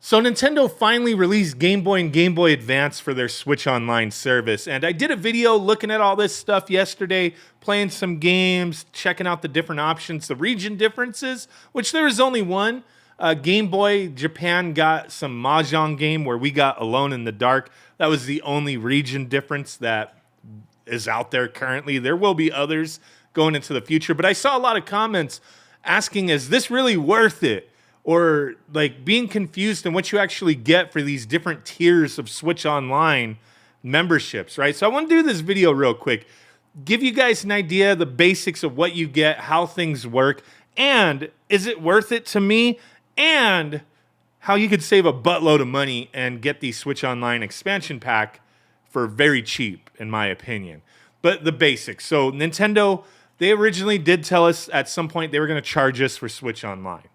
So Nintendo finally released Game Boy and Game Boy Advance for their Switch Online service. And I did a video looking at all this stuff yesterday, playing some games, checking out the different options, the region differences, which there is only one. Game Boy Japan got some Mahjong game where we got Alone in the Dark. That was the only region difference that is out there currently. There will be others going into the future, but I saw a lot of comments asking, is this really worth it? Or like being confused in what you actually get for these different tiers of Switch Online memberships, right? So I want to do this video real quick, give you guys an idea, the basics of what you get, how things work, and is it worth it to me, and how you could save a buttload of money and get the Switch Online expansion pack for very cheap, in my opinion. But the basics. So Nintendo, they originally did tell us at some point they were going to charge us for Switch Online.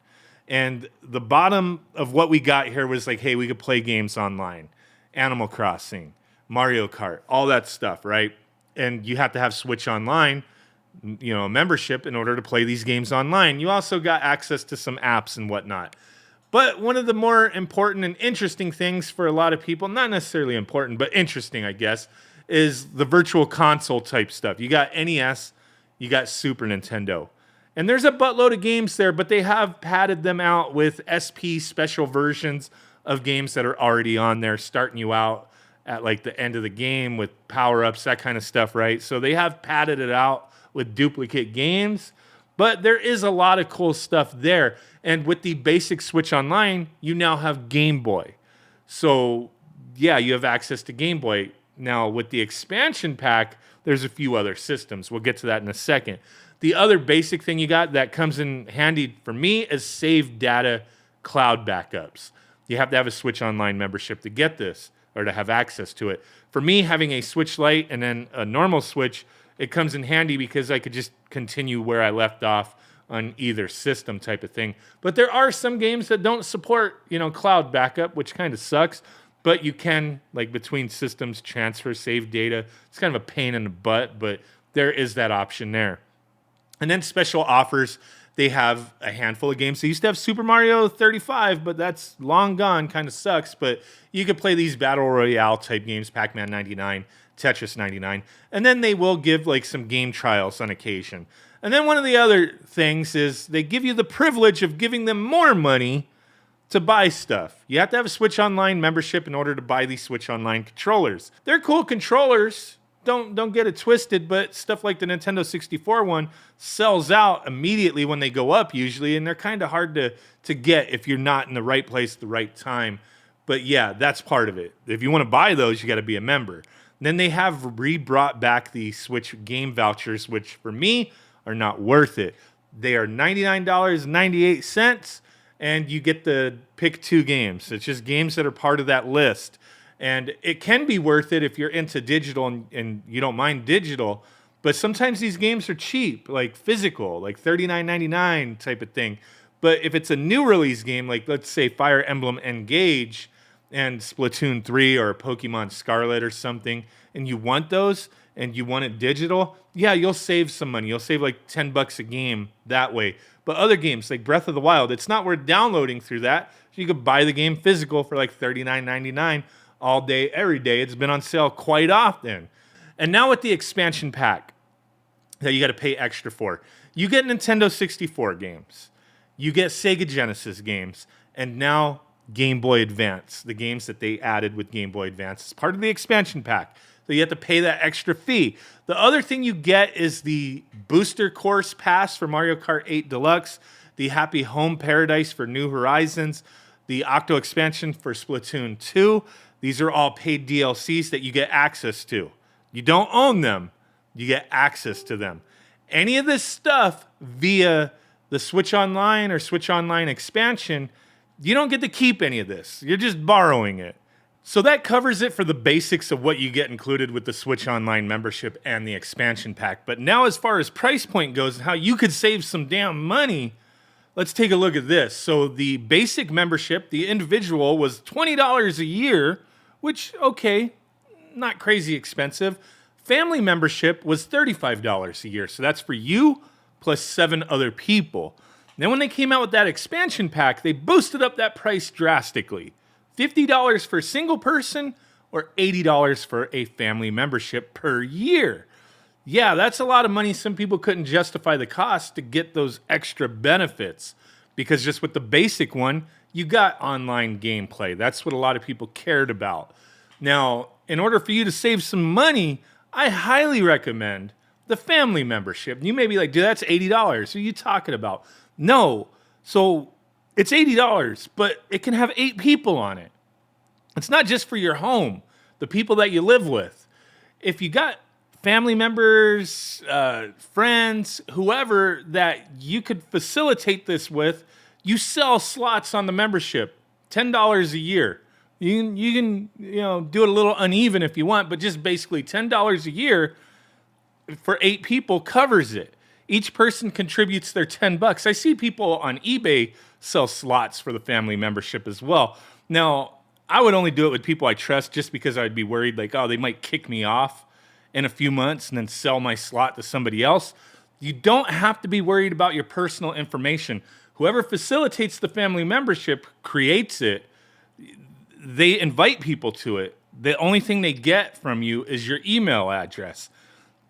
And the bottom of what we got here was like, hey, we could play games online. Animal Crossing, Mario Kart, all that stuff, right? And you have to have Switch Online, you know, a membership in order to play these games online. You also got access to some apps and whatnot. But one of the more important and interesting things for a lot of people, not necessarily important, but interesting, I guess, is the virtual console type stuff. You got NES, you got Super Nintendo. And there's a buttload of games there, but they have padded them out with SP special versions of games that are already on there, starting you out at like the end of the game with power-ups, that kind of stuff, right? So they have padded it out with duplicate games, but there is a lot of cool stuff there. And with the basic Switch Online, you now have Game Boy. So yeah, you have access to Game Boy. Now with the expansion pack, there's a few other systems. We'll get to that in a second. The other basic thing you got that comes in handy for me is save data cloud backups. You have to have a Switch Online membership to get this or to have access to it. For me, having a Switch Lite and then a normal Switch, it comes in handy because I could just continue where I left off on either system type of thing. But there are some games that don't support, you know, cloud backup, which kind of sucks. But you can, like between systems, transfer save data. It's kind of a pain in the butt, but there is that option there. And then special offers, they have a handful of games. They used to have Super Mario 35, but that's long gone, kind of sucks. But you could play these Battle Royale type games, Pac-Man 99, Tetris 99. And then they will give like some game trials on occasion. And then one of the other things is they give you the privilege of giving them more money to buy stuff. You have to have a Switch Online membership in order to buy these Switch Online controllers. They're cool controllers. Don't get it twisted, but stuff like the Nintendo 64 one sells out immediately when they go up usually, and they're kind of hard to get if you're not in the right place at the right time. But yeah, that's part of it. If you want to buy those, you got to be a member. Then they have re-brought back the Switch game vouchers, which for me are not worth it. They are $99.98, and you get to pick 2 games. It's just games that are part of that list. And it can be worth it if you're into digital and you don't mind digital. But sometimes these games are cheap, like physical, like $39.99 type of thing. But if it's a new release game, like let's say Fire Emblem Engage and Splatoon 3 or Pokemon Scarlet or something, and you want those and you want it digital, yeah, you'll save some money. You'll save like $10 a game that way. But other games like Breath of the Wild, it's not worth downloading through that. So you could buy the game physical for like $39.99. all day, every day. It's been on sale quite often. And now with the expansion pack that you got to pay extra for, you get Nintendo 64 games, you get Sega Genesis games, and now Game Boy Advance, the games that they added with Game Boy Advance as part of the expansion pack. So you have to pay that extra fee. The other thing you get is the Booster Course Pass for Mario Kart 8 Deluxe, the Happy Home Paradise for New Horizons, the Octo expansion for Splatoon 2. These are all paid DLCs that you get access to. You don't own them. You get access to them. Any of this stuff via the Switch Online or Switch Online expansion, you don't get to keep any of this. You're just borrowing it. So that covers it for the basics of what you get included with the Switch Online membership and the expansion pack. But now as far as price point goes and how you could save some damn money, let's take a look at this. So the basic membership, the individual, was $20 a year, which, okay, not crazy expensive. Family membership was $35 a year. So that's for you plus 7 other people. Then when they came out with that expansion pack, they boosted up that price drastically. $50 for a single person or $80 for a family membership per year. Yeah, that's a lot of money. Some people couldn't justify the cost to get those extra benefits because just with the basic one, you got online gameplay. That's what a lot of people cared about. Now, in order for you to save some money, I highly recommend the family membership. You may be like, dude, that's $80. What are you talking about? No. So it's $80, but it can have 8 people on it. It's not just for your home, the people that you live with. If you got family members, friends, whoever that you could facilitate this with, you sell slots on the membership, $10 a year. You can do it a little uneven if you want, but just basically $10 a year for 8 people covers it. Each person contributes their $10. I see people on eBay sell slots for the family membership as well. Now, I would only do it with people I trust just because I'd be worried like, oh, they might kick me off in a few months and then sell my slot to somebody else. You don't have to be worried about your personal information. Whoever facilitates the family membership creates it. They invite people to it. The only thing they get from you is your email address.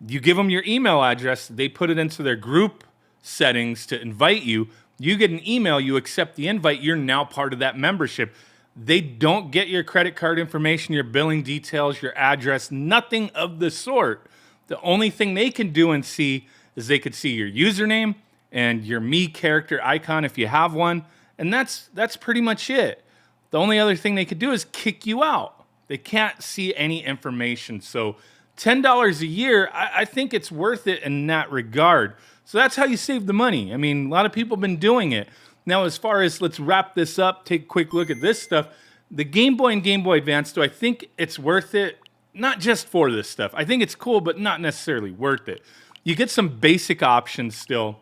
You give them your email address, they put it into their group settings to invite you. You get an email, you accept the invite, you're now part of that membership. They don't get your credit card information, your billing details, your address, nothing of the sort. The only thing they can do and see is they could see your username and your me character icon if you have one, and that's pretty much it. The only other thing they could do is kick you out. They can't see any information. So $10 a year, I think it's worth it in that regard. So that's how you save the money. I mean, a lot of people have been doing it. Now, as far as let's wrap this up, take a quick look at this stuff. The Game Boy and Game Boy Advance, do I think it's worth it? Not just for this stuff. I think it's cool, but not necessarily worth it. You get some basic options still.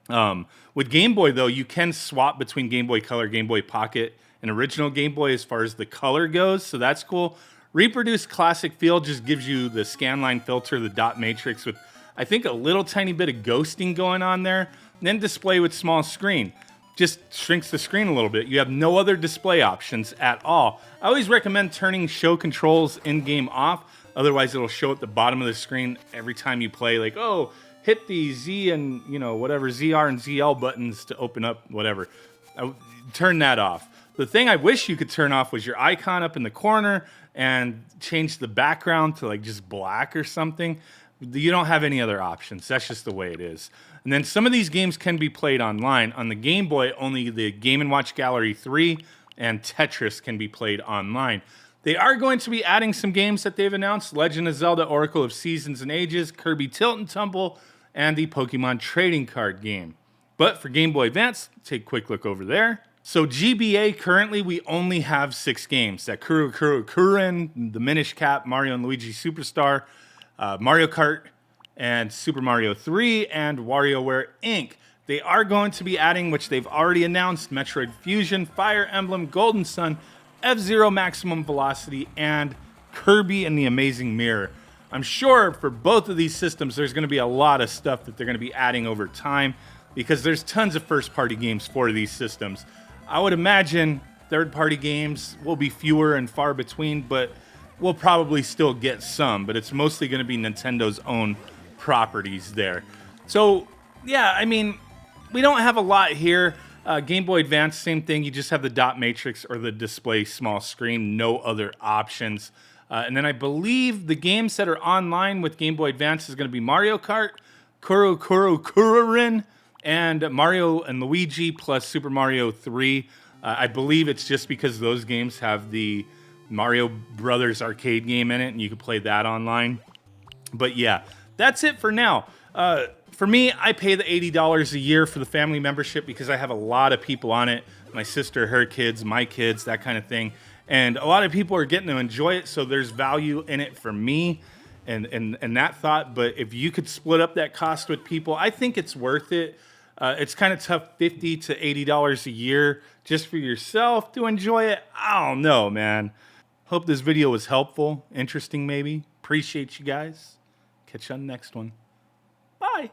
With Game Boy, though, you can swap between Game Boy Color, Game Boy Pocket, and original Game Boy as far as the color goes, so that's cool. Reproduce Classic Feel just gives you the scanline filter, the dot matrix with, I think, a little tiny bit of ghosting going on there. And then display with small screen. Just shrinks the screen a little bit. You have no other display options at all. I always recommend turning show controls in-game off. Otherwise, it'll show at the bottom of the screen every time you play, like, oh, hit the Z and, whatever, ZR and ZL buttons to open up whatever. Turn that off. The thing I wish you could turn off was your icon up in the corner and change the background to like just black or something. You don't have any other options. That's just the way it is. And then some of these games can be played online. On the Game Boy, only the Game & Watch Gallery 3 and Tetris can be played online. They are going to be adding some games that they've announced. Legend of Zelda, Oracle of Seasons and Ages, Kirby Tilt and Tumble, and the Pokemon trading card game. But for Game Boy Advance, take a quick look over there. So GBA, currently we only have 6 games. That Kuro Kurin, the Minish Cap, Mario and Luigi Superstar, Mario Kart, and Super Mario 3, and WarioWare Inc. They are going to be adding, which they've already announced, Metroid Fusion, Fire Emblem, Golden Sun, F-Zero Maximum Velocity, and Kirby and the Amazing Mirror. I'm sure for both of these systems, there's going to be a lot of stuff that they're going to be adding over time because there's tons of first-party games for these systems. I would imagine third-party games will be fewer and far between, but we'll probably still get some, but it's mostly going to be Nintendo's own properties there. So, yeah, I mean, we don't have a lot here. Game Boy Advance, same thing. You just have the dot matrix or the display small screen, no other options. And then I believe the games that are online with Game Boy Advance is going to be Mario Kart, Kurin, and Mario and Luigi plus Super Mario 3. I believe it's just because those games have the Mario Brothers arcade game in it, and you can play that online. But yeah, that's it for now. For me, I pay the $80 a year for the family membership because I have a lot of people on it. My sister, her kids, my kids, that kind of thing. And a lot of people are getting to enjoy it, so there's value in it for me and that thought. But if you could split up that cost with people, I think it's worth it. It's kind of tough, $50 to $80 a year just for yourself to enjoy it. I don't know, man. Hope this video was helpful, interesting maybe. Appreciate you guys. Catch you on the next one. Bye.